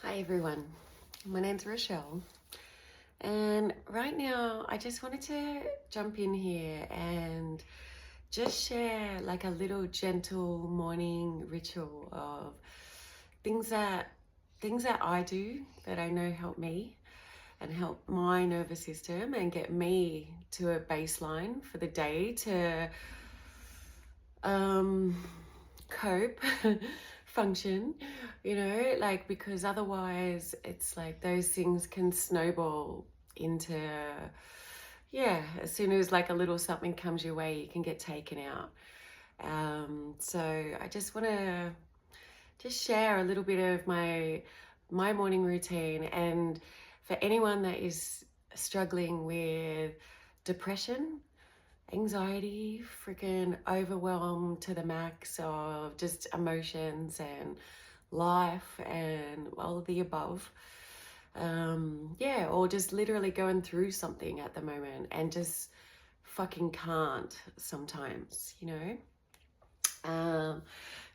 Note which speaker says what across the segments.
Speaker 1: Hi everyone, my name's Rochelle, and right now I just wanted to jump in here and just share like a little gentle morning ritual of things that I do that I know help me and help my nervous system and get me to a baseline for the day to cope function, like, because otherwise it's like those things can snowball into, as soon as like a little something comes your way, you can get taken out. So I just want to just share a little bit of my morning routine, and for anyone that is struggling with depression, anxiety, freaking overwhelm to the max of just emotions and life and all of the above. Or just literally going through something at the moment and just fucking can't sometimes, and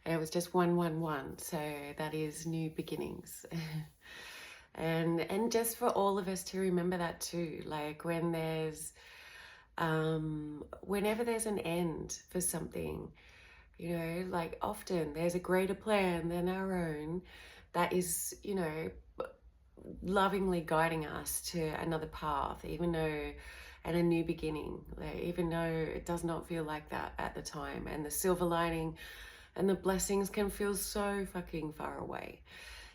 Speaker 1: it was just 111, so that is new beginnings. and just for all of us to remember that too, like when there's whenever there's an end for something, like often there's a greater plan than our own that is, lovingly guiding us to another path, even though, and a new beginning, like, even though it does not feel like that at the time, and the silver lining and the blessings can feel so fucking far away.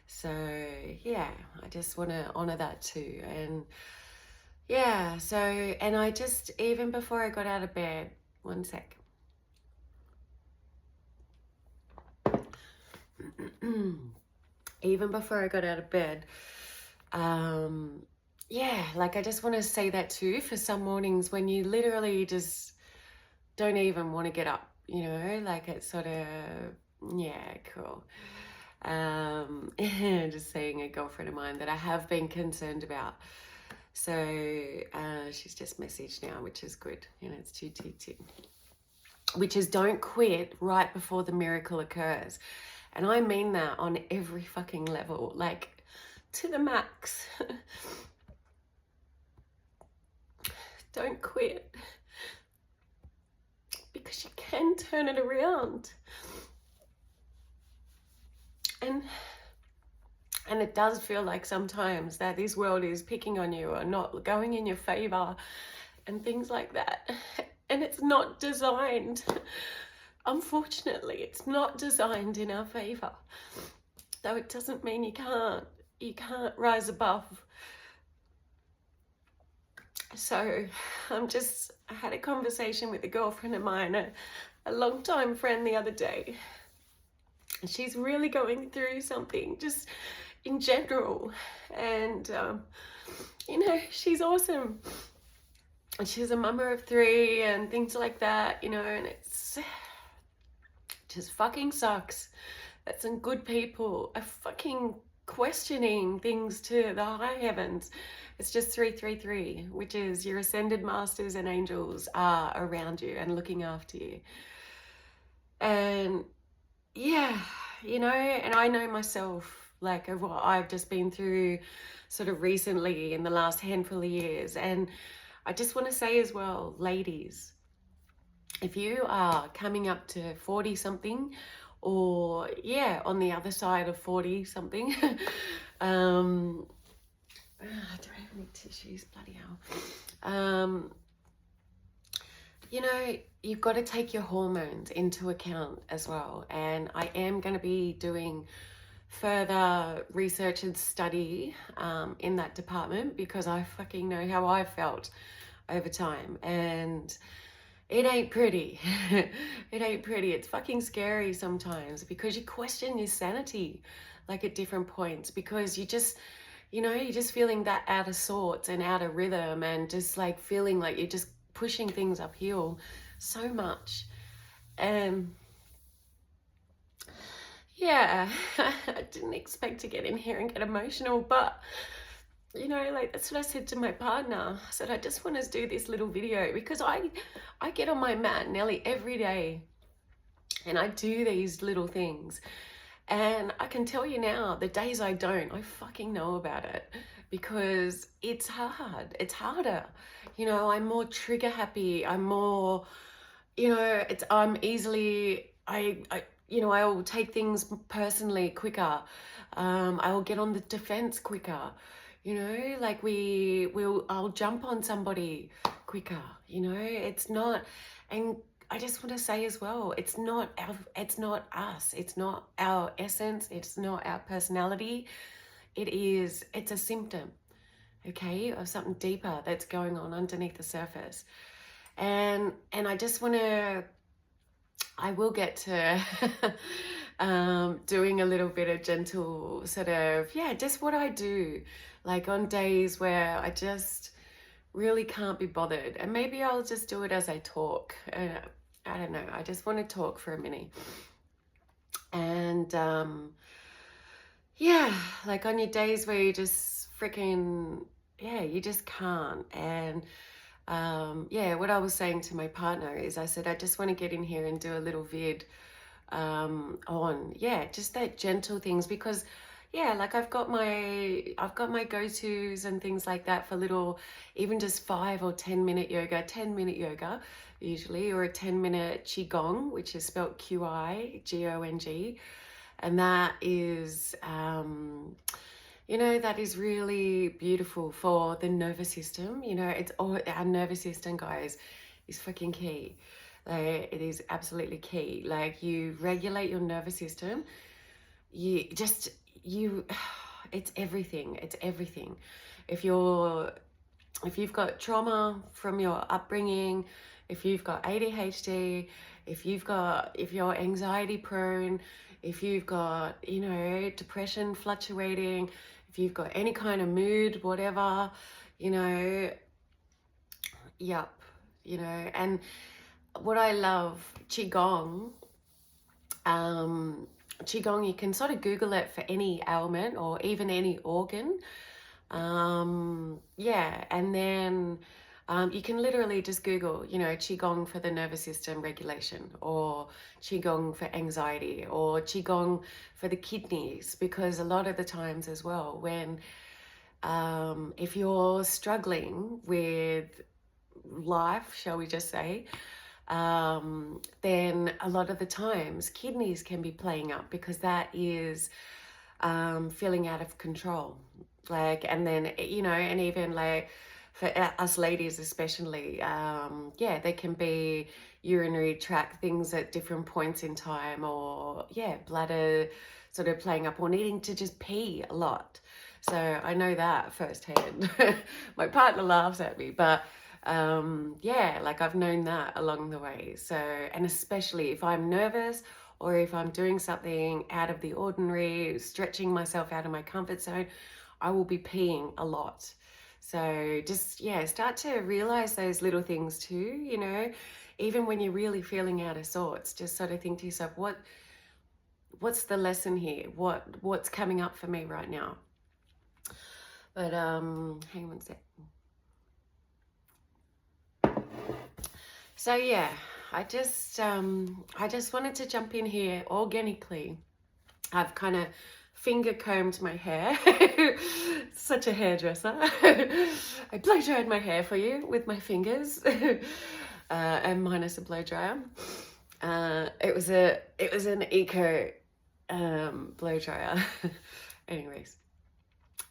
Speaker 1: So I just want to honor that too. And and I just, even before I got out of bed, one sec. Even before I got out of bed, like I just want to say that too, for some mornings when you literally just don't even want to get up, like it's sort of, cool. Just seeing a girlfriend of mine that I have been concerned about. So she's just messaged now, which is good. It's 222. Which is, don't quit right before the miracle occurs. And I mean that on every fucking level, like to the max. Don't quit. Because you can turn it around. And it does feel like sometimes that this world is picking on you or not going in your favor and things like that. And it's not designed. Unfortunately, it's not designed in our favor. Though it doesn't mean you can't rise above. So I had a conversation with a girlfriend of mine, a long-time friend, the other day. She's really going through something just in general, and she's awesome, and she's a mama of 3 and things like that, and it's just fucking sucks that some good people are fucking questioning things to the high heavens. It's just 333, which is your ascended masters and angels are around you and looking after you. And and I know myself, like, of what I've just been through sort of recently in the last handful of years. And I just want to say as well, ladies, if you are coming up to 40 something, or on the other side of 40 something, do I have any tissues? Bloody hell. You've got to take your hormones into account as well. And I am going to be doing further research and study in that department, because I fucking know how I felt over time. And it ain't pretty. It ain't pretty. It's fucking scary sometimes, because you question your sanity, like, at different points, because you just, you're just feeling that out of sorts and out of rhythm, and just like feeling like you're just pushing things uphill so much. And I didn't expect to get in here and get emotional, but like, that's what I said to my partner. I said, I just want to do this little video, because I get on my mat nearly every day and I do these little things, And I can tell you now, the days I don't, I fucking know about it, because it's hard. It's harder. You know, I'm more trigger happy. I'm more, you know, I'm easily, you know, I will take things personally quicker. I will get on the defense quicker. You know, like I'll jump on somebody quicker. You know, it's not, and I just want to say as well, it's not us. It's not our essence. It's not our personality. It's a symptom, okay, of something deeper that's going on underneath the surface. And I just want to, I will get to doing a little bit of gentle sort of, yeah, just what I do, like on days where I just really can't be bothered. And maybe I'll just do it as I talk. I don't know. I just want to talk for a minute. And yeah, like on your days where you just freaking, yeah, you just can't. And yeah, what I was saying to my partner is I said, I just want to get in here and do a little vid on, yeah, just that gentle things, because yeah, like I've got my go-tos and things like that for little, even just 5 or 10 minute yoga, 10-minute yoga usually, or a 10-minute qigong, which is spelled Qigong, and that is you know, that is really beautiful for the nervous system. You know, it's all, our nervous system, guys, is fucking key. Like, it is absolutely key. Like, you regulate your nervous system, it's everything. It's everything. If you've got trauma from your upbringing, if you've got ADHD, if you're anxiety prone, if you've got, you know, depression fluctuating, if you've got any kind of mood, whatever, you know, yep, you know. And what I love, Qigong, you can sort of Google it for any ailment or even any organ. Yeah, and then you can literally just Google, you know, Qigong for the nervous system regulation, or Qigong for anxiety, or Qigong for the kidneys, because a lot of the times as well, when if you're struggling with life, shall we just say, then a lot of the times kidneys can be playing up, because that is feeling out of control. Like, and then, you know, and even like for us ladies especially, yeah, there can be urinary tract things at different points in time, or yeah, bladder sort of playing up, or needing to just pee a lot. So I know that firsthand. My partner laughs at me, but yeah, like I've known that along the way. So, and especially if I'm nervous, or if I'm doing something out of the ordinary, stretching myself out of my comfort zone, I will be peeing a lot. So just, yeah, start to realize those little things too, you know, even when you're really feeling out of sorts, just sort of think to yourself, what's the lesson here? What's coming up for me right now? But hang on a sec. So yeah, I just wanted to jump in here organically. I've kind of finger combed my hair. Such a hairdresser. I blow dried my hair for you with my fingers, and minus a blow dryer. It was an eco blow dryer. Anyways,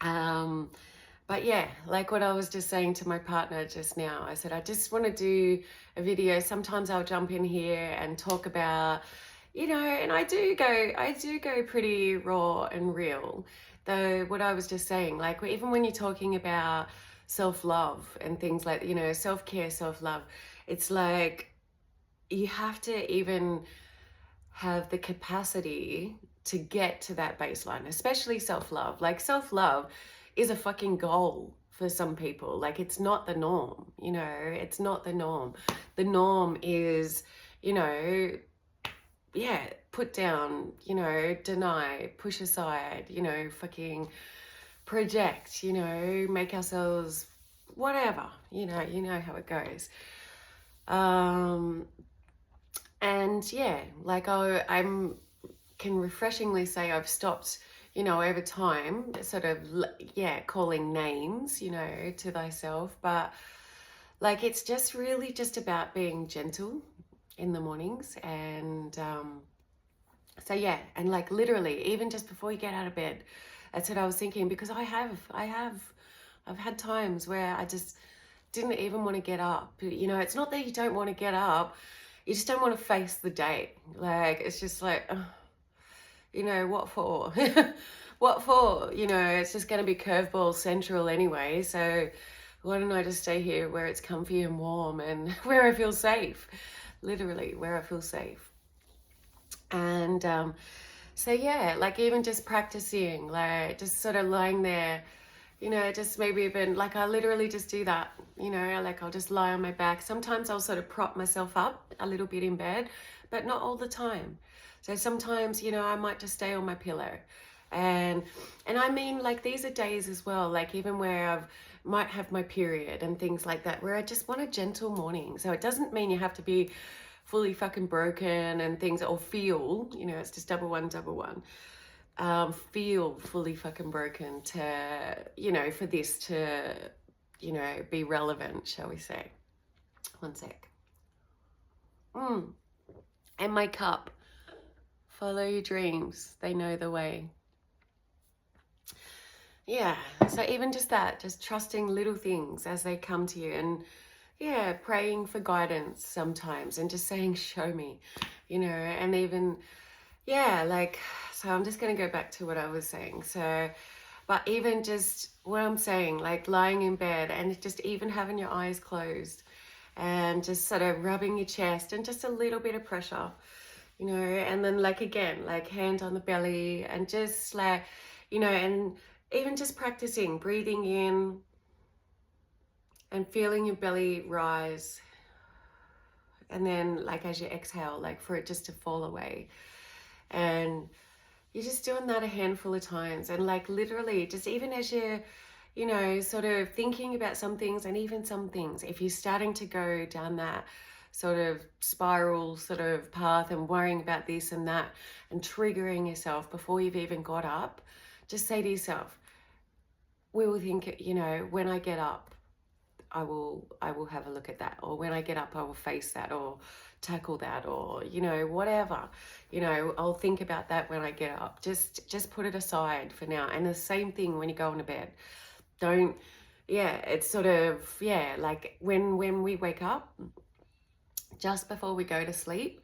Speaker 1: but yeah, like what I was just saying to my partner just now, I said I just want to do a video. Sometimes I'll jump in here and talk about, you know, and I do go pretty raw and real. Though what I was just saying, like even when you're talking about self-love and things like, you know, self-care, self-love, it's like you have to even have the capacity to get to that baseline, especially self-love. Like self-love is a fucking goal for some people. Like it's not the norm, you know, it's not the norm. The norm is, you know, yeah, put down, you know, deny, push aside, you know, fucking project, you know, make ourselves whatever, you know how it goes. And yeah, like I'm can refreshingly say I've stopped, you know, over time, sort of, yeah, calling names, you know, to thyself. But like, it's just really just about being gentle in the mornings. And so, yeah, and like literally, even just before you get out of bed, that's what I was thinking, because I've had times where I just didn't even want to get up. You know, it's not that you don't want to get up, you just don't want to face the day. Like, it's just like, you know, what for? What for? You know, it's just going to be curveball central anyway. So why don't I just stay here where it's comfy and warm and where I feel safe? Literally, where I feel safe. And so, yeah, like even just practicing, like just sort of lying there, you know, just maybe even like I literally just do that, you know, like I'll just lie on my back. Sometimes I'll sort of prop myself up a little bit in bed, but not all the time. So sometimes, you know, I might just stay on my pillow. And I mean, like, these are days as well, like even where I've might have my period and things like that, where I just want a gentle morning. So it doesn't mean you have to be fully fucking broken and things, or feel, you know, it's just double one, double one. Feel fully fucking broken to, you know, for this to, you know, be relevant, shall we say. One sec. And my cup. Follow your dreams. They know the way. Yeah. So even just that, just trusting little things as they come to you, and yeah, praying for guidance sometimes and just saying, show me, you know, and even, yeah, like, so I'm just going to go back to what I was saying. So, but even just what I'm saying, like lying in bed and just even having your eyes closed and just sort of rubbing your chest and just a little bit of pressure, you know, and then like again, like hand on the belly and just like, you know, and even just practicing breathing in and feeling your belly rise. And then like as you exhale, like for it just to fall away. And you're just doing that a handful of times, and like literally just even as you're, you know, sort of thinking about some things, and even some things, if you're starting to go down that sort of spiral sort of path and worrying about this and that and triggering yourself before you've even got up, just say to yourself, we will think, you know, when I get up, I will have a look at that, or when I get up I will face that or tackle that, or, you know, whatever, you know, I'll think about that when I get up. Just put it aside for now. And the same thing when you go into bed. Don't, yeah, it's sort of, yeah, like when we wake up, just before we go to sleep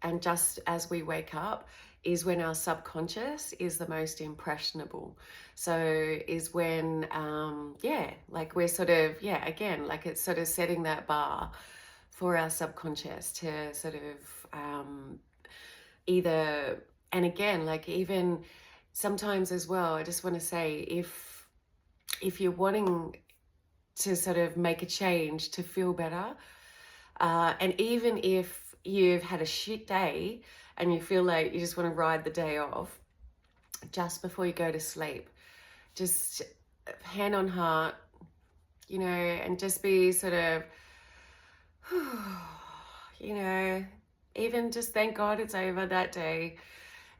Speaker 1: and just as we wake up is when our subconscious is the most impressionable. So is when, yeah, like we're sort of, yeah, again, like it's sort of setting that bar for our subconscious to sort of either, and again, like even sometimes as well, I just want to say, if you're wanting to sort of make a change to feel better, and even if you've had a shit day and you feel like you just want to ride the day off, just before you go to sleep, just hand on heart, you know, and just be sort of, you know, even just thank God it's over that day.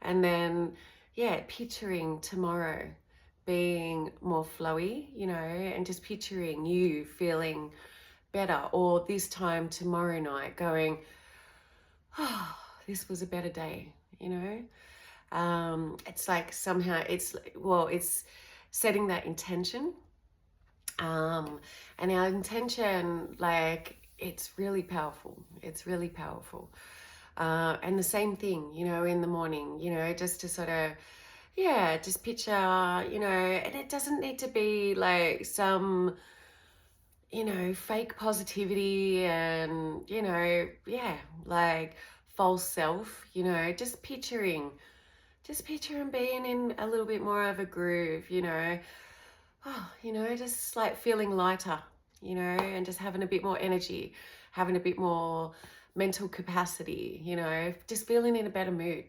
Speaker 1: And then, yeah, picturing tomorrow being more flowy, you know, and just picturing you feeling better, or this time tomorrow night going, oh, this was a better day, you know. It's like somehow it's, well, it's setting that intention, and our intention, like, it's really powerful. It's really powerful. And the same thing, you know, in the morning, you know, just to sort of, yeah, just picture, you know, and it doesn't need to be like some, you know, fake positivity and, you know, yeah, like false self, you know, just picturing being in a little bit more of a groove, you know, oh, you know, just like feeling lighter, you know, and just having a bit more energy, having a bit more mental capacity, you know, just feeling in a better mood.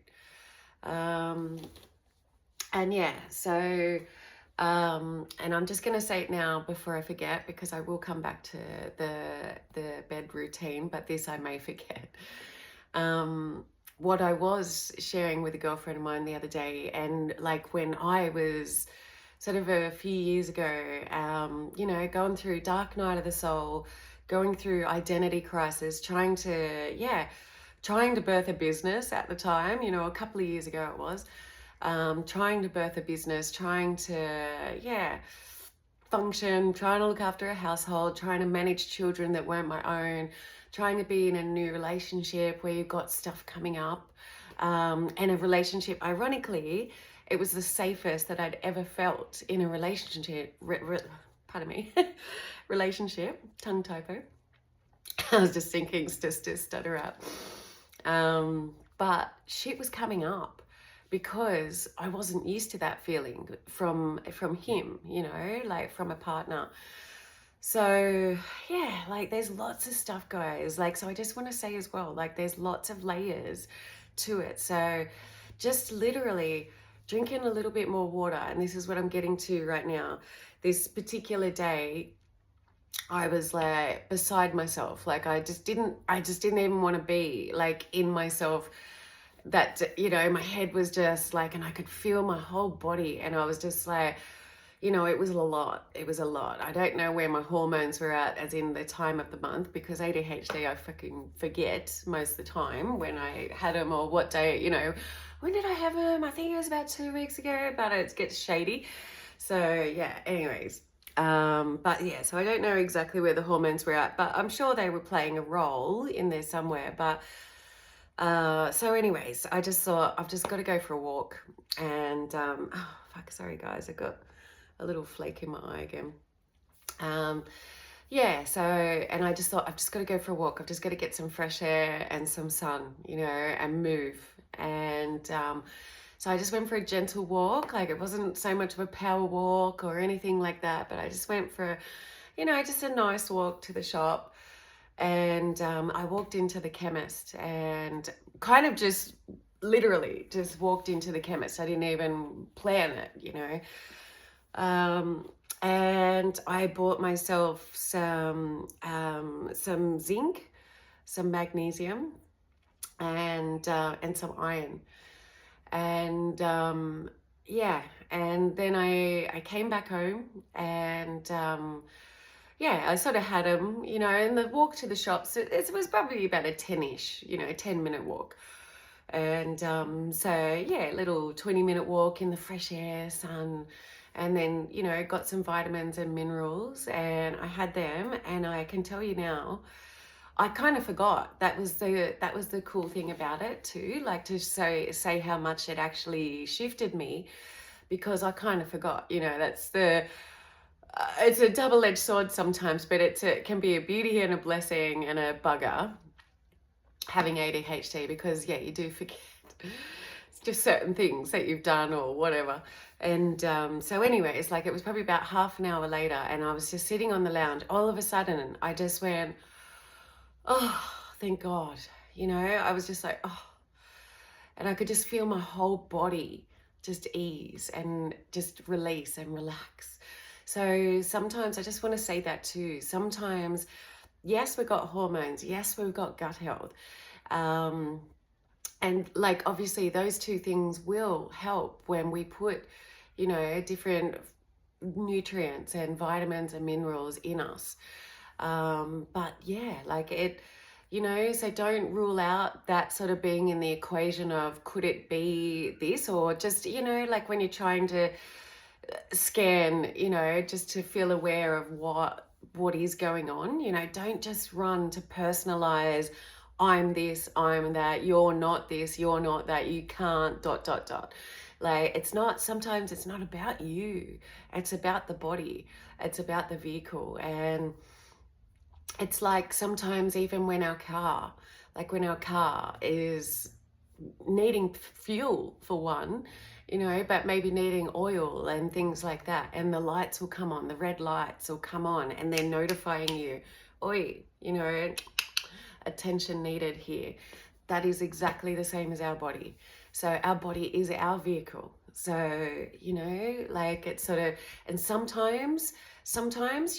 Speaker 1: And yeah, so, and I'm just going to say it now before I forget, because I will come back to the bed routine, but this I may forget. what I was sharing with a girlfriend of mine the other day, and like when I was sort of a few years ago, you know, going through dark night of the soul, going through identity crisis, trying to birth a business at the time, you know, a couple of years ago it was, trying to birth a business, trying to, function, trying to look after a household, trying to manage children that weren't my own, trying to be in a new relationship where you've got stuff coming up, and a relationship, ironically, it was the safest that I'd ever felt in a relationship, pardon me, relationship, tongue typo. I was just thinking, just to stutter out. But shit was coming up because I wasn't used to that feeling from him, you know, like from a partner. So yeah, like there's lots of stuff, guys. Like, so I just want to say as well, like there's lots of layers to it. So just literally drinking a little bit more water, and this is what I'm getting to right now. This particular day, I was like beside myself. Like I just didn't even want to be like in myself. That, you know, my head was just like, and I could feel my whole body, and I was just like, you know, it was a lot. I don't know where my hormones were at, as in the time of the month, because ADHD, I fucking forget most of the time when I had them or what day, you know, when did I have them? I think it was about 2 weeks ago, but it gets shady. So yeah, anyways. But yeah, so I don't know exactly where the hormones were at, but I'm sure they were playing a role in there somewhere. But so anyways, I just thought I've just got to go for a walk, and oh fuck, sorry guys, I got a little flake in my eye again. Yeah, so, and I just thought I've just got to go for a walk. I've just got to get some fresh air and some sun, you know, and move. And so I just went for a gentle walk. Like it wasn't so much of a power walk or anything like that, but I just went for, you know, just a nice walk to the shop. And I walked into the chemist and kind of just literally just walked into the chemist. I didn't even plan it, you know. And I bought myself some zinc, some magnesium, and some iron. And yeah, and then I came back home, and yeah, I sort of had them, you know, and the walk to the shops, it was probably about a 10-ish, you know, 10-minute walk. And so yeah, little 20-minute walk in the fresh air, sun, and then, you know, got some vitamins and minerals, and I had them. And I can tell you now, I kind of forgot. That was the cool thing about it too, like to say how much it actually shifted me, because I kind of forgot, you know. That's the it's a double-edged sword sometimes, but it can be a beauty and a blessing and a bugger having ADHD, because yeah, you do forget just certain things that you've done or whatever. And so anyways, like it was probably about half an hour later, and I was just sitting on the lounge. All of a sudden I just went, oh, thank God, you know. I was just like, oh, and I could just feel my whole body just ease and just release and relax. So sometimes I just want to say that too. Sometimes, yes, we've got hormones. Yes, we've got gut health. And like, obviously those two things will help when we put, you know, different nutrients and vitamins and minerals in us. But yeah, like it, you know, so don't rule out that sort of being in the equation of, could it be this, or just, you know, like when you're trying to scan, you know, just to feel aware of what is going on. You know, don't just run to personalize, I'm this, I'm that, you're not this, you're not that, you can't ... Like, it's not, sometimes it's not about you, it's about the body, it's about the vehicle. And it's like sometimes even when our car is needing fuel for one, you know, but maybe needing oil and things like that, and the lights will come on, the red lights will come on, and they're notifying you, oi, you know, attention needed here. That is exactly the same as our body. So our body is our vehicle. So, you know, like it's sort of, and sometimes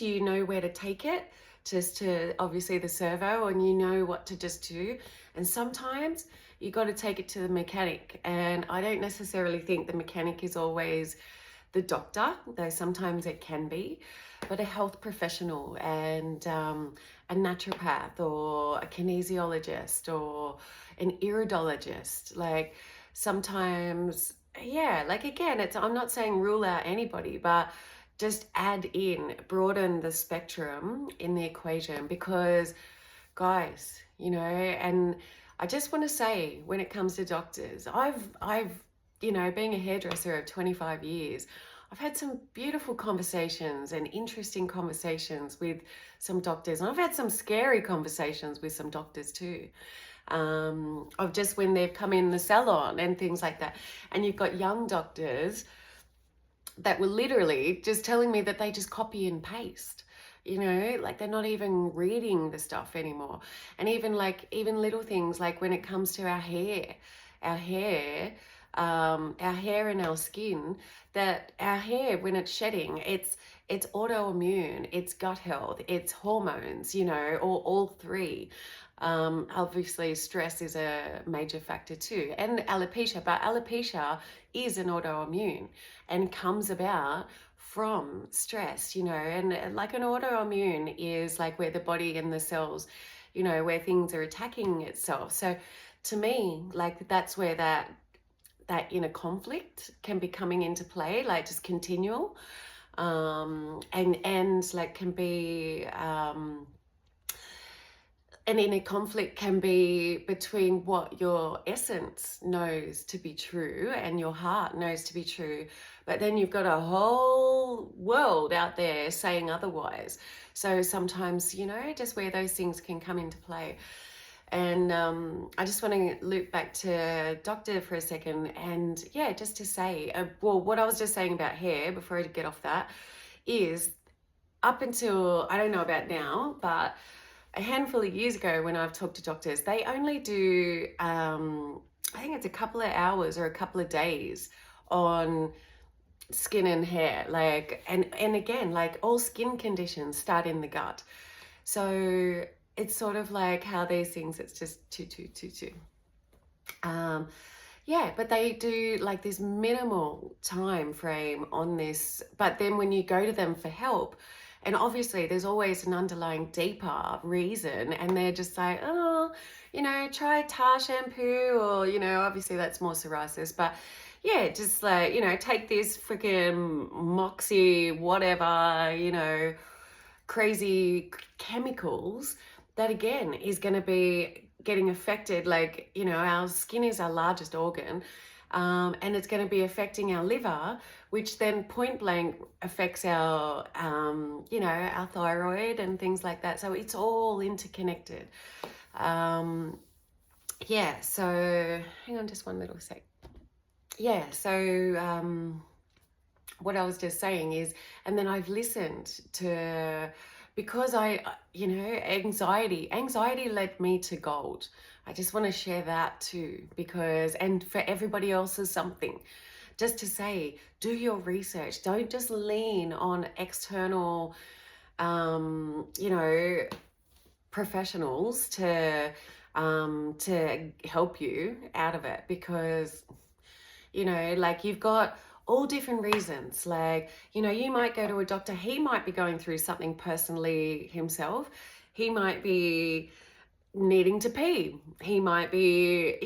Speaker 1: you know where to take it, just to obviously the servo, and you know what to just do. And sometimes you got to take it to the mechanic. And I don't necessarily think the mechanic is always the doctor, though sometimes it can be, but a health professional and a naturopath or a kinesiologist or an iridologist. Like sometimes, yeah, like again, I'm not saying rule out anybody, but just add in, broaden the spectrum in the equation, because guys, and I just want to say, when it comes to doctors, I've being a hairdresser of 25 years, I've had some beautiful conversations and interesting conversations with some doctors, and I've had some scary conversations with some doctors too, of just when they've come in the salon and things like that. And you've got young doctors that were literally just telling me that they just copy and paste, like they're not even reading the stuff anymore. And even little things like when it comes to our hair and our skin, that our hair, when it's shedding, it's autoimmune, it's gut health, it's hormones, or all three. Obviously stress is a major factor too, and alopecia, but alopecia is an autoimmune and comes about from stress, and like an autoimmune is like where the body and the cells, where things are attacking itself. So to me, like that's where that inner conflict can be coming into play, like just continual, and like can be an inner conflict can be between what your essence knows to be true and your heart knows to be true, but then you've got a whole world out there saying otherwise. So sometimes, just where those things can come into play. And I just want to loop back to doctor for a second, and yeah, just to say, well, what I was just saying about hair before I get off that is, up until, I don't know about now, but a handful of years ago when I've talked to doctors, they only do, I think it's a couple of hours or a couple of days on skin and hair, like, and again, like all skin conditions start in the gut. So it's sort of like how these things, it's just two. Yeah, but they do like this minimal time frame on this. But then when you go to them for help, and obviously there's always an underlying deeper reason, and they're just like, oh, try tar shampoo, or, obviously that's more psoriasis, but yeah, just like, take this freaking Moxie, whatever, crazy chemicals that again is going to be getting affected. Like, our skin is our largest organ, and it's going to be affecting our liver, which then point blank affects our our thyroid and things like that. So it's all interconnected. Yeah, so hang on just one little sec. Yeah, so what I was just saying is, and then I've listened to, because anxiety led me to gold. I just want to share that too, because, and for everybody else is something, just to say, do your research. Don't just lean on external, professionals to help you out of it, because, like you've got all different reasons. Like, you might go to a doctor, he might be going through something personally himself. He might be needing to pee. He might be,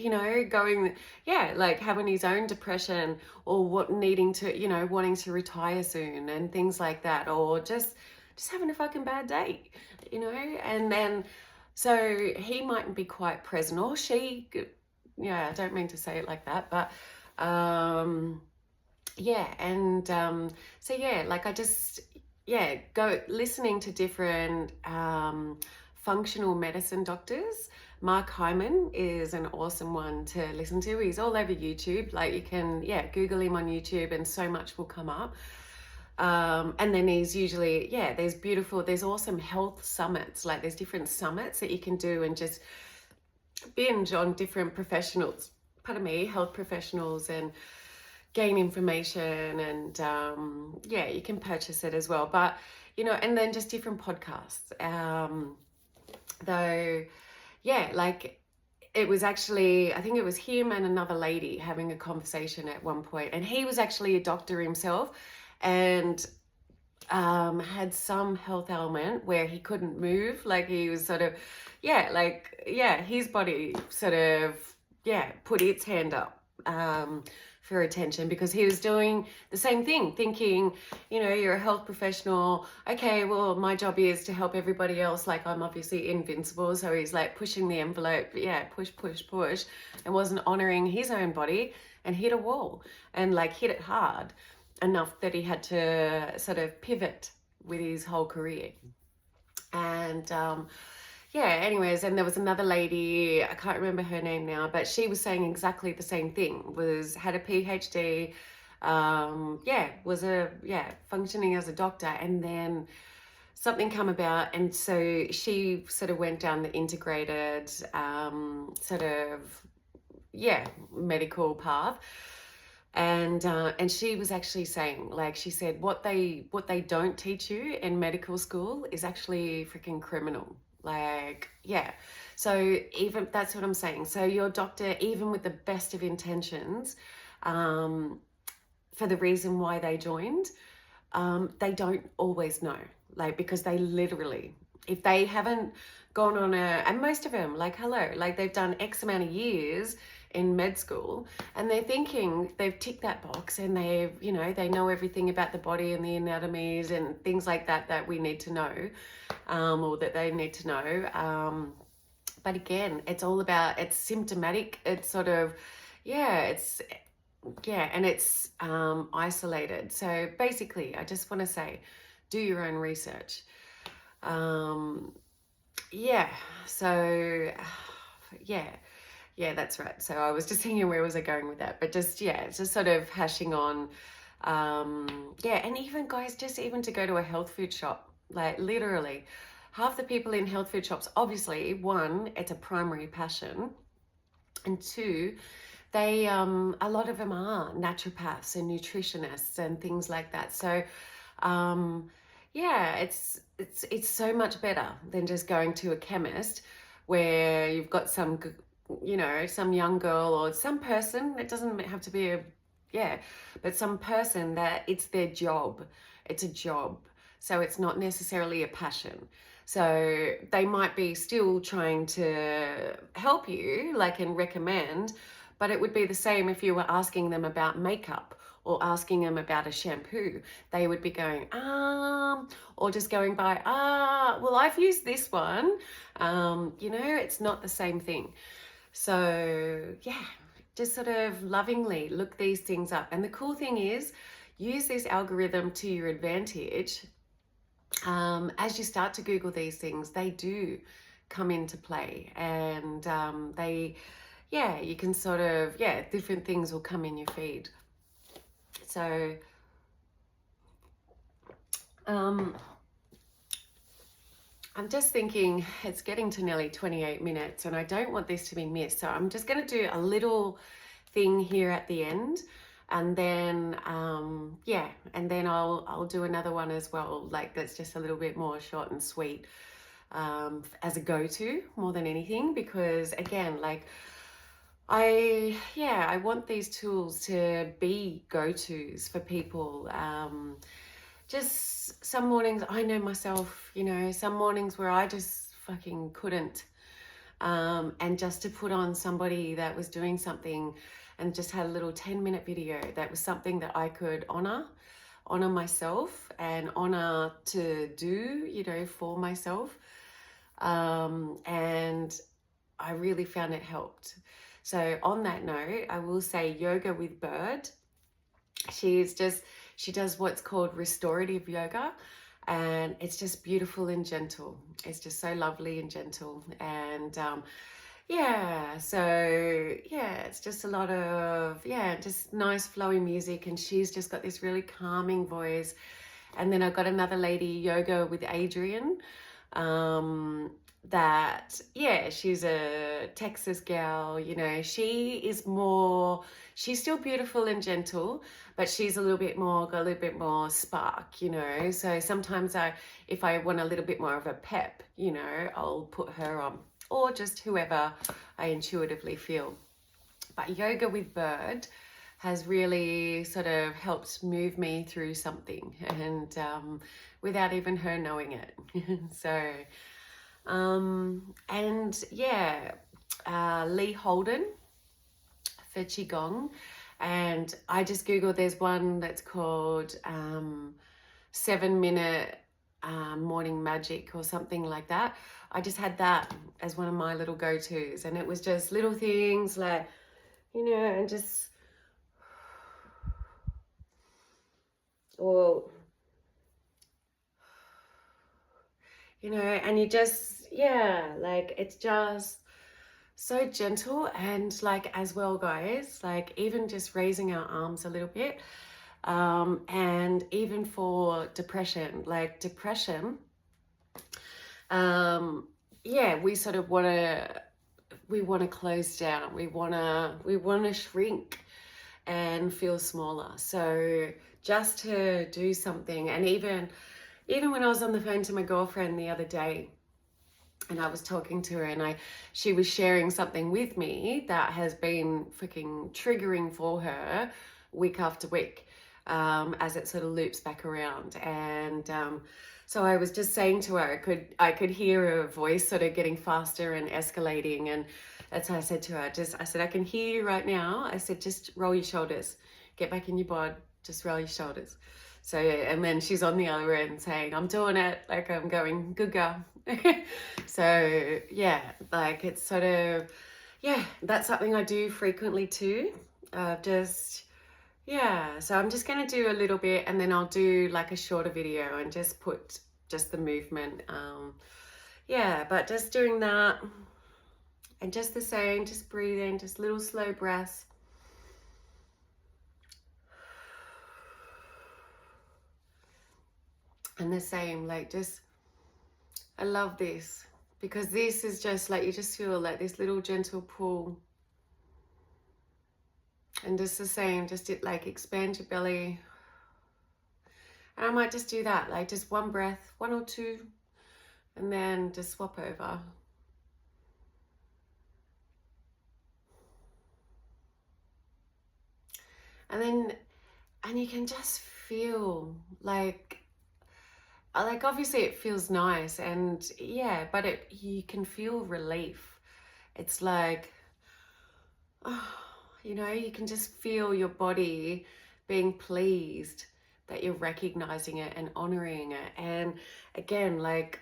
Speaker 1: going, like having his own depression, or wanting to retire soon and things like that, or just having a fucking bad day, and then, so he mightn't be quite present, or she, I don't mean to say it like that, but, yeah, and so yeah, like I just, go listening to different functional medicine doctors. Mark Hyman is an awesome one to listen to. He's all over YouTube. Like you can, Google him on YouTube and so much will come up. And then he's usually, there's awesome health summits. Like there's different summits that you can do and just binge on different professionals, health professionals, and gain information. And you can purchase it as well. But, and then just different podcasts. Though, like it was actually, I think it was him and another lady having a conversation at one point, and he was actually a doctor himself, and had some health ailment where he couldn't move, like he was sort of, his body sort of, put its hand up for attention, because he was doing the same thing, thinking, you're a health professional, okay, well, my job is to help everybody else, like I'm obviously invincible. So he's like pushing the envelope, push, and wasn't honoring his own body, and hit a wall, and like hit it hard enough that he had to sort of pivot with his whole career. And anyways, and there was another lady, I can't remember her name now, but she was saying exactly the same thing, had a PhD, functioning as a doctor, and then something come about, and so she sort of went down the integrated medical path. And she was actually saying, like, she said, what they don't teach you in medical school is actually freaking criminal. Like, so even, that's what I'm saying. So your doctor, even with the best of intentions, for the reason why they joined, they don't always know, like, because they literally, if they haven't gone on and most of them, like, hello, like they've done X amount of years in med school, and they're thinking they've ticked that box, and they've, they know everything about the body and the anatomies and things like that we need to know, or that they need to know. But again, it's all about, it's symptomatic. It's sort of, and it's isolated. So basically, I just want to say, do your own research. That's right. So I was just thinking, where was I going with that? But just, it's just sort of hashing on. And even guys, just even to go to a health food shop, like literally half the people in health food shops, obviously, one, it's a primary passion. And two, they, a lot of them are naturopaths and nutritionists and things like that. So, it's so much better than just going to a chemist where you've got some young girl or some person, it doesn't have to be but some person that it's their job. It's a job. So it's not necessarily a passion. So they might be still trying to help you, like, and recommend, but it would be the same if you were asking them about makeup or asking them about a shampoo. They would be going, or just going by, well, I've used this one. It's not the same thing. So, just sort of lovingly look these things up. And the cool thing is, use this algorithm to your advantage. As you start to Google these things, they do come into play, and you can sort of, different things will come in your feed. So, I'm just thinking it's getting to nearly 28 minutes, and I don't want this to be missed. So I'm just going to do a little thing here at the end, and then I'll do another one as well, like that's just a little bit more short and sweet, as a go-to more than anything, because again, like, I want these tools to be go-tos for people. Just some mornings, I know myself, some mornings where I just fucking couldn't, and just to put on somebody that was doing something and just had a little 10-minute video that was something that I could honor myself and honor to do, for myself. And I really found it helped. So on that note, I will say Yoga with Bird. She does what's called restorative yoga, and it's just beautiful and gentle. It's just so lovely and gentle. And it's just a lot of, just nice flowy music. And she's just got this really calming voice. And then I've got another lady, Yoga with Adrian, she's a Texas gal, she's still beautiful and gentle, but she's got a little bit more spark, so sometimes if I want a little bit more of a pep, I'll put her on. or just whoever I intuitively feel. But yoga with Bird has really sort of helped move me through something, and without even her knowing it. So, and yeah, Lee Holden for Qigong. And I just Googled, there's one that's called 7-minute morning magic or something like that. I just had that as one of my little go-tos, and it was just little things like, you know, and just, or, you know, and you just, yeah, like it's just so gentle. And like, as well, guys, like even just raising our arms a little bit, and even for depression, like depression, yeah, we sort of want to close down, we want to shrink and feel smaller. So just to do something, and even when I was on the phone to my girlfriend the other day, and I was talking to her, and she was sharing something with me that has been freaking triggering for her week after week, as it sort of loops back around. And so I was just saying to her, I could hear her voice sort of getting faster and escalating, and that's how I said to her, I said, I can hear you right now. I said, just roll your shoulders, get back in your bod, just roll your shoulders. So, and then she's on the other end saying, I'm doing it. Like, I'm going, good girl. So, yeah, like it's sort of, yeah, that's something I do frequently too. Yeah, so I'm just going to do a little bit, and then I'll do like a shorter video and just put just the movement. Yeah, but just doing that, and just the same, just breathing, just little slow breaths. And the same, like just, I love this, because this is just like, you just feel like this little gentle pull. And just the same, just like expand your belly. And I might just do that, like just one breath, one or two, and then just swap over. And you can just feel like obviously it feels nice, and yeah, but you can feel relief. It's like, oh, you know, you can just feel your body being pleased that you're recognizing it and honoring it. And again, like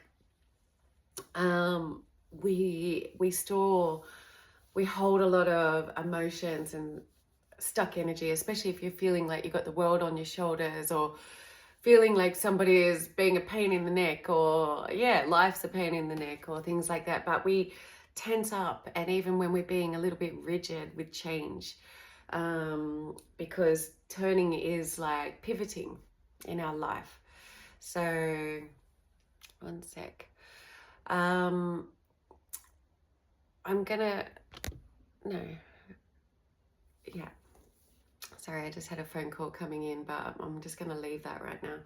Speaker 1: we hold a lot of emotions and stuck energy, especially if you're feeling like you've got the world on your shoulders, or feeling like somebody is being a pain in the neck, or yeah, life's a pain in the neck, or things like that. But we tense up, and even when we're being a little bit rigid with change, because turning is like pivoting in our life. So one sec. I'm gonna, no, yeah. Sorry, I just had a phone call coming in, but I'm just going to leave that right now.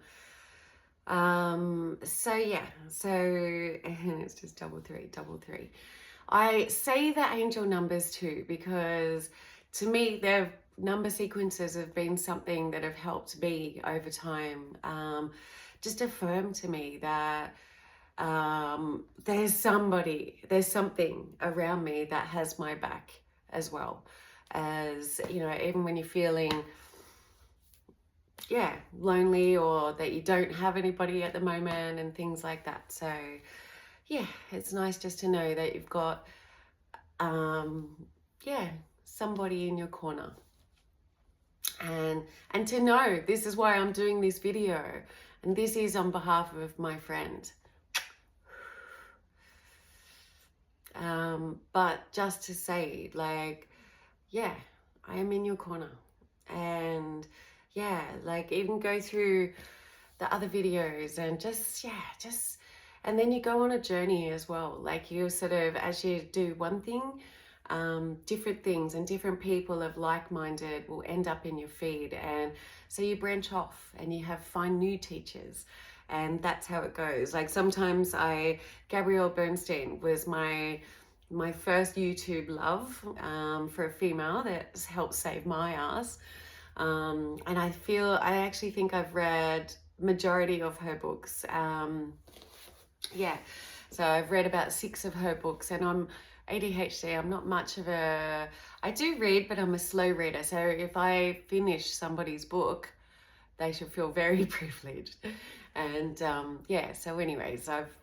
Speaker 1: So yeah, so, and it's just 333. I say the angel numbers too, because to me, their number sequences have been something that have helped me over time. Just affirm to me that there's something around me that has my back as well. As you know, even when you're feeling lonely, or that you don't have anybody at the moment and things like that. So yeah, it's nice just to know that you've got somebody in your corner, and to know this is why I'm doing this video, and this is on behalf of my friend. But just to say, like, yeah, I am in your corner. And yeah, like even go through the other videos, and just and then you go on a journey as well. Like you sort of, as you do one thing, different things and different people of like-minded will end up in your feed, and so you branch off and you find new teachers. And that's how it goes. Like sometimes Gabrielle Bernstein was my my first YouTube love for a female that's helped save my ass. And I actually think I've read majority of her books. Yeah, so I've read about 6 of her books, and I'm ADHD. I'm not much of I do read, but I'm a slow reader. So if I finish somebody's book, they should feel very privileged. And yeah, so anyways, I've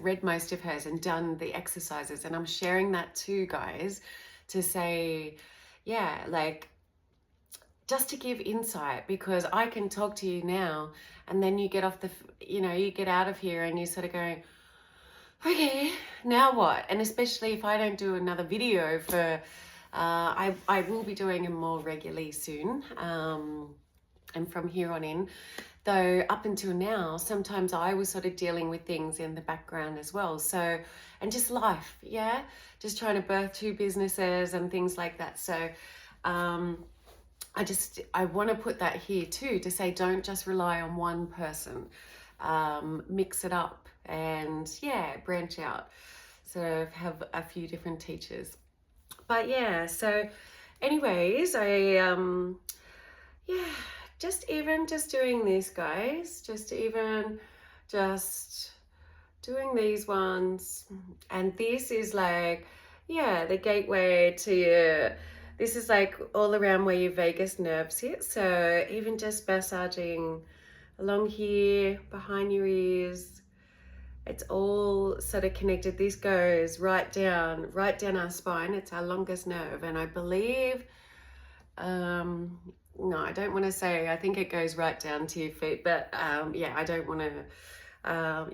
Speaker 1: read most of hers and done the exercises, and I'm sharing that too, guys, to say, yeah, like, just to give insight, because I can talk to you now, and then you get off you get out of here and you sort of go, okay, now what? And especially if I don't do another video for, I will be doing them more regularly soon, and from here on in. Though up until now, sometimes I was sort of dealing with things in the background as well. So, and just life, yeah? Just trying to birth 2 businesses and things like that. So, I want to put that here too, to say, don't just rely on one person. Mix it up and branch out. So have a few different teachers. But yeah, so anyways, just doing this, guys, just doing these ones, and this is like, the gateway to your, this is like all around where your vagus nerve sits. So even just massaging along here behind your ears, it's all sort of connected. This goes right down our spine. It's our longest nerve, and I believe, no, I don't want to say, I think it goes right down to your feet, but I don't want to,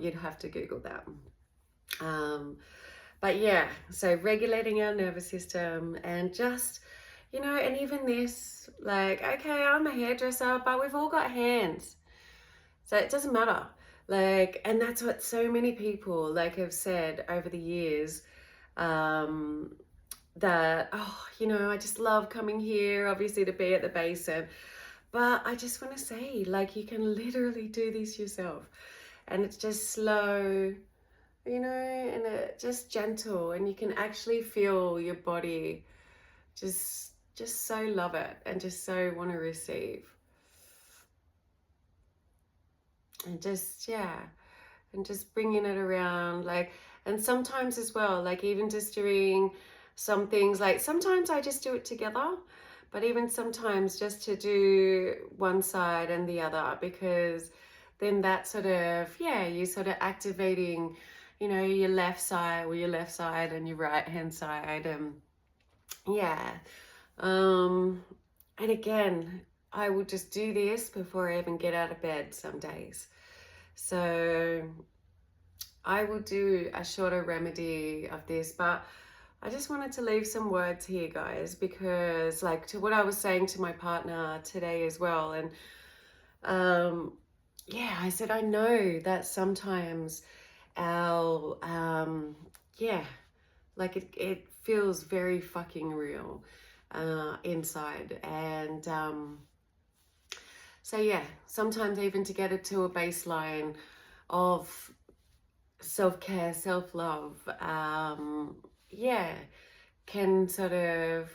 Speaker 1: you'd have to Google that. But yeah, so regulating our nervous system, and just, and even this, like, okay, I'm a hairdresser, but we've all got hands. So it doesn't matter. Like, and that's what so many people like have said over the years, that, I just love coming here, obviously, to be at the basin. But I just want to say, like, you can literally do this yourself. And it's just slow, and it's just gentle. And you can actually feel your body just so love it, and just so want to receive. And just, and just bringing it around, like, and sometimes as well, like, even just doing some things, like, sometimes I just do it together, but even sometimes just to do one side and the other, because then that sort of, you're sort of activating, your left side and your right hand side. And and again, I will just do this before I even get out of bed some days. So I will do a shorter remedy of this, but I just wanted to leave some words here, guys, because, like, to what I was saying to my partner today as well. And I said, I know that sometimes our, like, it feels very fucking real inside. And so sometimes even to get it to a baseline of self-care, self-love, can sort of,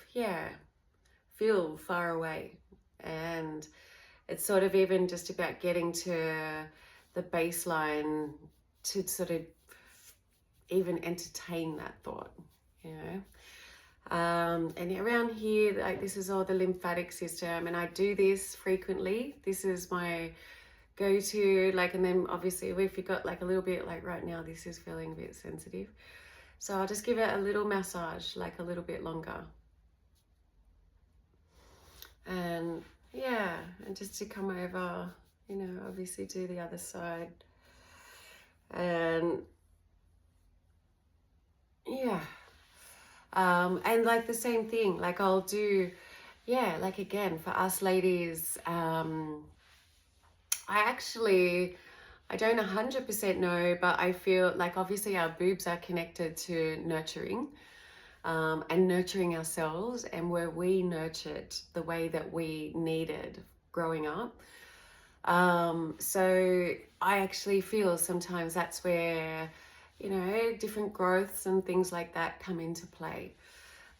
Speaker 1: feel far away. And it's sort of even just about getting to the baseline to sort of even entertain that thought, and around here, like, this is all the lymphatic system, and I do this frequently. This is my go-to, like, and then obviously if you've got like a little bit, like right now, this is feeling a bit sensitive. So I'll just give it a little massage, like a little bit longer. And and just to come over, obviously do the other side. And and like the same thing, like I'll do, like, again, for us ladies, I don't 100% know, but I feel like obviously our boobs are connected to nurturing, and nurturing ourselves, and were we nurtured the way that we needed growing up. So I actually feel sometimes that's where you know, different growths and things like that come into play.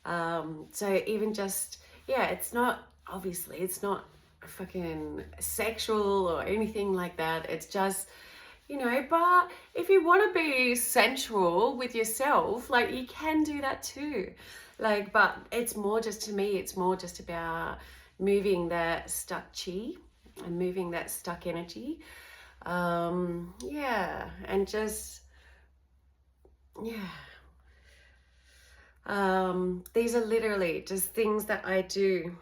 Speaker 1: So even just, yeah, it's not, obviously, it's not fucking sexual or anything like that. It's just, you know, but if you want to be sensual with yourself, like, you can do that too. Like, but it's more just, to me, it's more just about moving that stuck chi and moving that stuck energy. Yeah, and just, yeah. These are literally just things that I do.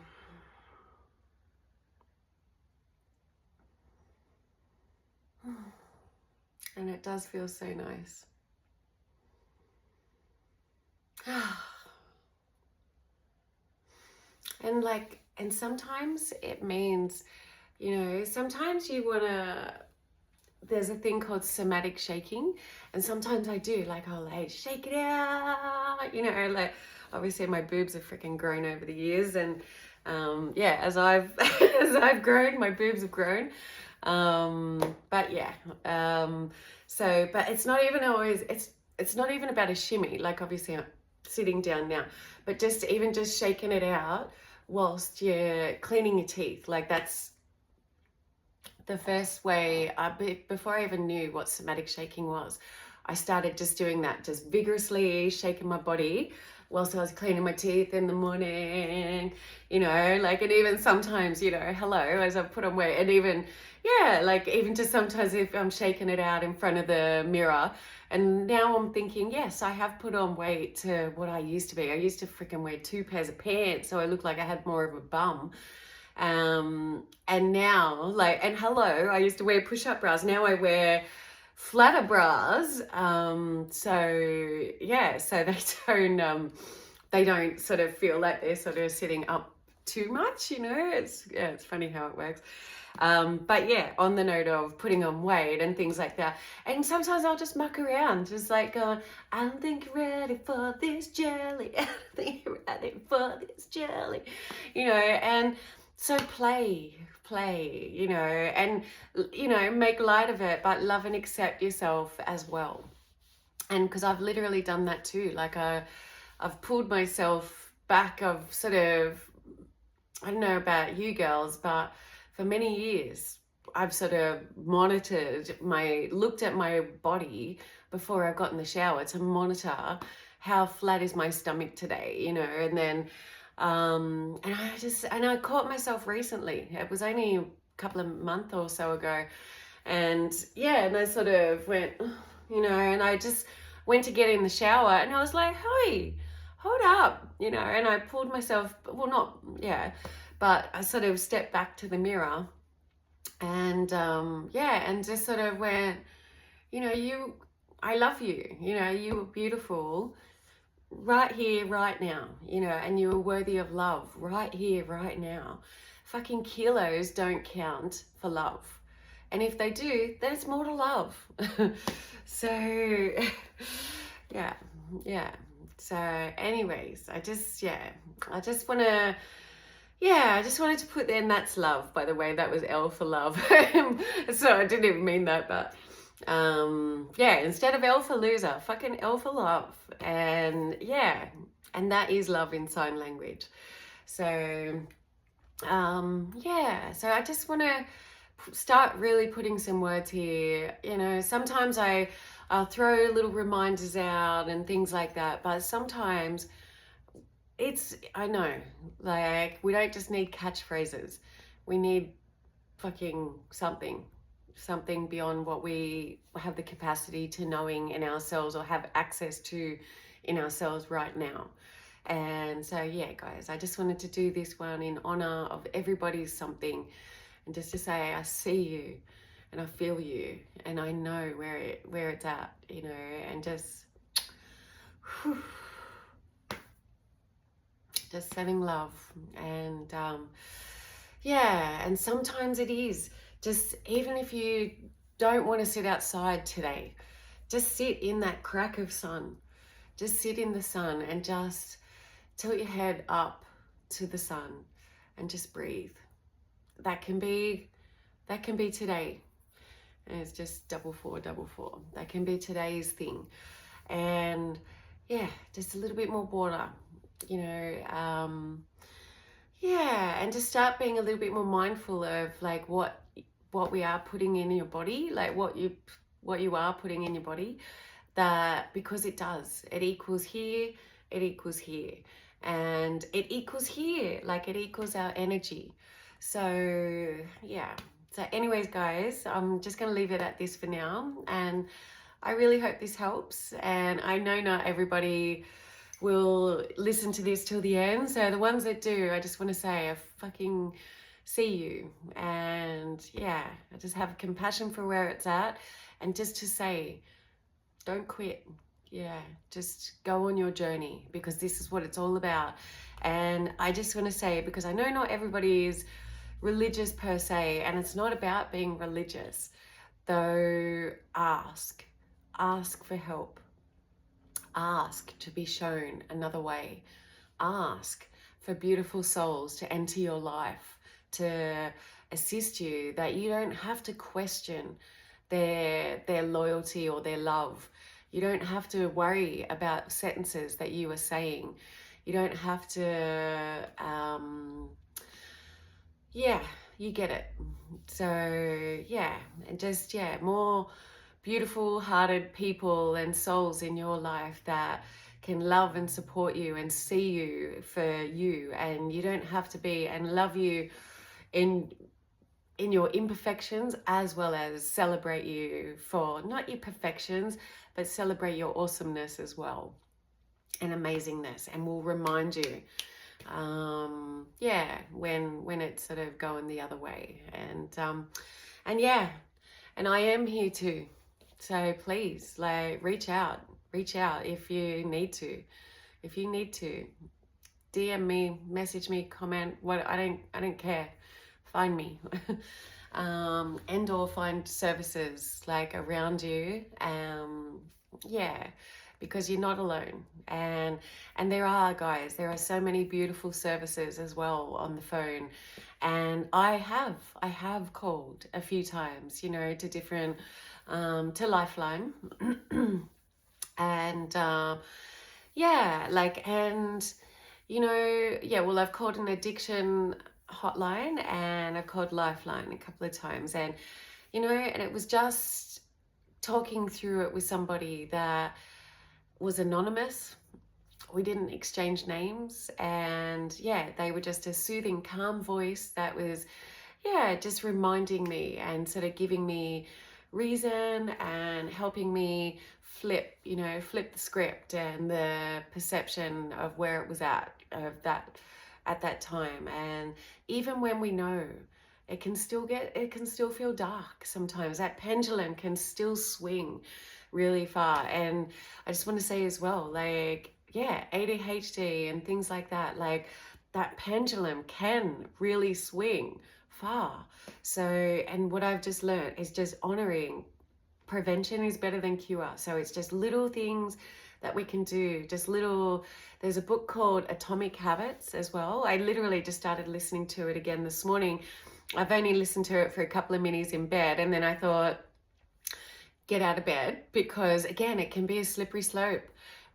Speaker 1: And it does feel so nice. And like, and sometimes it means, you know, sometimes you want to, there's a thing called somatic shaking, and sometimes I do, like, I'll like shake it out, you know, like, obviously my boobs have freaking grown over the years, and yeah, as I've as I've grown, my boobs have grown. But yeah, so, but it's not even always, it's not even about a shimmy, like, obviously I'm sitting down now, but just even just shaking it out whilst you're cleaning your teeth, like, that's the first way. Before I even knew what somatic shaking was, I started just doing that, just vigorously shaking my body whilst I was cleaning my teeth in the morning, you know, like, and even sometimes, you know, hello, as I put on weight, and even, yeah, like, even just sometimes if I'm shaking it out in front of the mirror. And now I'm thinking, yes, I have put on weight to what I used to be. I used to freaking wear 2 pairs of pants, so I looked like I had more of a bum. And now, like, and hello, I used to wear push-up bras. Now I wear flatter bras. So yeah, so they don't sort of feel like they're sort of sitting up too much, you know. It's funny how it works. But yeah, on the note of putting on weight and things like that, and sometimes I'll just muck around, just like going, I don't think you're ready for this jelly. I don't think you're ready for this jelly, you know. And so play, you know, and, you know, make light of it, but love and accept yourself as well. And because I've literally done that too. Like, I've pulled myself back. I've sort of, I don't know about you girls, but for many years, I've sort of looked at my body before I got in the shower to monitor how flat is my stomach today, you know. And then, and I caught myself recently. It was only a couple of months or so ago. And yeah, and I sort of went, you know, and I just went to get in the shower, and I was like, hey, hold up, you know. And I pulled myself, well, not, yeah, but I sort of stepped back to the mirror, and yeah, and just sort of went, you know, I love you, you know, you were beautiful right here, right now, you know, and you are worthy of love right here, right now. Fucking kilos don't count for love. And if they do, then it's more to love. So, yeah, yeah. So, anyways, I just wanted to put there, and that's love, by the way. That was L for love. So I didn't even mean that, but yeah, instead of L for loser, fucking L for love. And yeah, and that is love in sign language. So yeah, so I just want to start really putting some words here. You know, sometimes I'll throw little reminders out and things like that, but sometimes I know, like, we don't just need catchphrases. We need fucking something beyond what we have the capacity to knowing in ourselves or have access to in ourselves right now. And so, yeah, guys, I just wanted to do this one in honor of everybody's something, and just to say, I see you and I feel you and I know where it's at, you know, and just sending love. And yeah, and sometimes it is just, even if you don't want to sit outside today, just sit in that crack of sun. Just sit in the sun and just tilt your head up to the sun and just breathe. That can be today. and it's just 444. That can be today's thing. And yeah, just a little bit more water, you know. Yeah, and just start being a little bit more mindful of like what we are putting in your body, like what you are putting in your body, that because it does, it equals here, it equals here, and it equals here, like it equals our energy. So yeah. So anyways, guys, I'm just going to leave it at this for now, and I really hope this helps. And I know not everybody will listen to this till the end, so the ones that do, I just want to say I fucking see you. And yeah, I just have compassion for where it's at, and just to say, don't quit. Yeah, just go on your journey, because this is what it's all about. And I just want to say, because I know not everybody is religious per se, and it's not about being religious, though ask for help, ask to be shown another way, ask for beautiful souls to enter your life, to assist you, that you don't have to question their loyalty or their love. You don't have to worry about sentences that you are saying. You don't have to, yeah, you get it. So yeah, and just, yeah, more beautiful hearted people and souls in your life that can love and support you and see you for you, and you don't have to be, and love you in your imperfections, as well as celebrate you for not your perfections, but celebrate your awesomeness as well, and amazingness, and will remind you yeah, when it's sort of going the other way. And yeah, and I am here too, so please, like, reach out if you need to DM me, message me, comment, what, I don't care, find me. And or find services like around you, yeah, because you're not alone. And there are so many beautiful services as well on the phone, and I have called a few times, you know, to different to Lifeline. And yeah, like, and you know, yeah, well, I've called an addiction hotline, and I've called Lifeline a couple of times, and you know, and it was just talking through it with somebody that was anonymous. We didn't exchange names, and yeah, they were just a soothing, calm voice that was, yeah, just reminding me and sort of giving me reason and helping me flip the script and the perception of where it was at that time. And even when we know, it can still feel dark sometimes. That pendulum can still swing really far. And I just want to say as well, like, yeah, ADHD and things like that, like that pendulum can really swing far. So, and what I've just learned is just honoring prevention is better than cure. So it's just little things that we can do, just little. There's a book called Atomic Habits as well. I literally just started listening to it again this morning. I've only listened to it for a couple of minutes in bed, and then I thought, get out of bed, because again, it can be a slippery slope.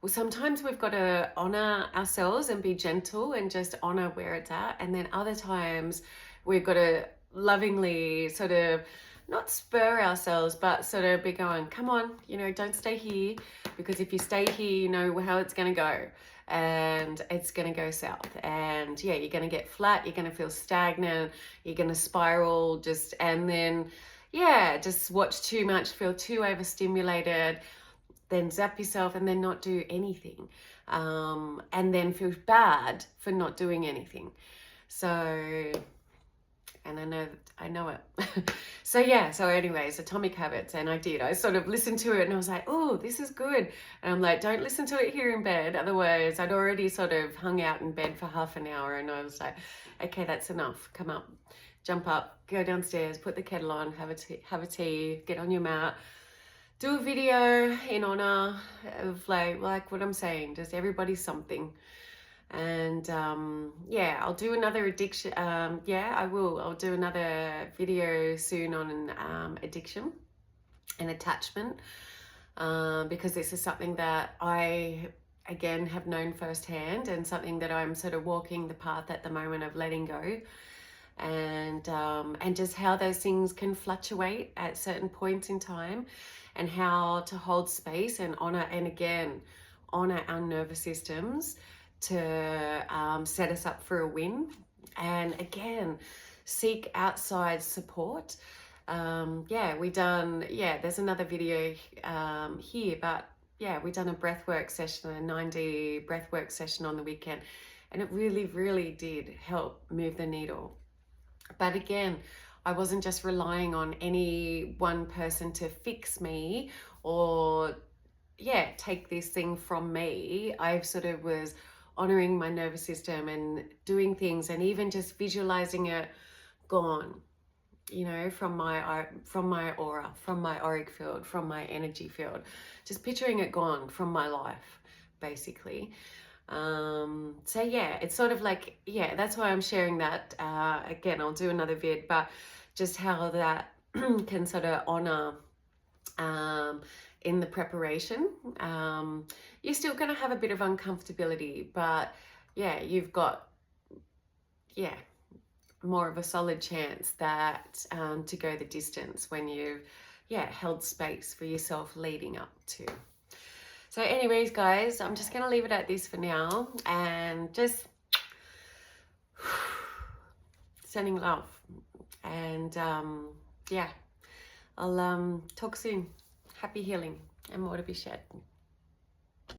Speaker 1: Well, sometimes we've got to honor ourselves and be gentle and just honor where it's at, and then other times we've got to lovingly sort of not spur ourselves, but sort of be going, come on, you know, don't stay here, because if you stay here, you know how it's going to go, and it's going to go south. And yeah, you're going to get flat, you're going to feel stagnant, you're going to spiral, just, and then yeah, just watch too much, feel too overstimulated, then zap yourself, and then not do anything, and then feel bad for not doing anything. So, and I know it. So yeah, so anyways, Atomic Habits, and I sort of listened to it, and I was like, oh, this is good. And I'm like, don't listen to it here in bed, otherwise I'd already sort of hung out in bed for half an hour, and I was like, okay, that's enough, come up, jump up, go downstairs, put the kettle on, have a tea, get on your mat, do a video in honor of like what I'm saying, just everybody something. And yeah, I'll do another addiction. Yeah, I will. I'll do another video soon on addiction. and attachment, because this is something that I, again, have known firsthand, and something that I'm sort of walking the path at the moment of letting go, and just how those things can fluctuate at certain points in time, and how to hold space and honor, and again, honor our nervous systems to set us up for a win, and again, seek outside support. There's another video here, but yeah, we done a breathwork session, a 9D breathwork session on the weekend, and it really, really did help move the needle. But again, I wasn't just relying on any one person to fix me or take this thing from me. I sort of was honoring my nervous system and doing things, and even just visualizing it gone, you know, from my aura, from my auric field, from my energy field, just picturing it gone from my life, basically. So yeah, it's sort of like, yeah, that's why I'm sharing that. Again, I'll do another vid, but just how that can sort of honor in the preparation. You're still going to have a bit of uncomfortability, but yeah, you've got, more of a solid chance that to go the distance when you've held space for yourself leading up to. So anyways, guys, I'm just going to leave it at this for now, and just sending love, and I'll talk soon. Happy healing, and more to be shared.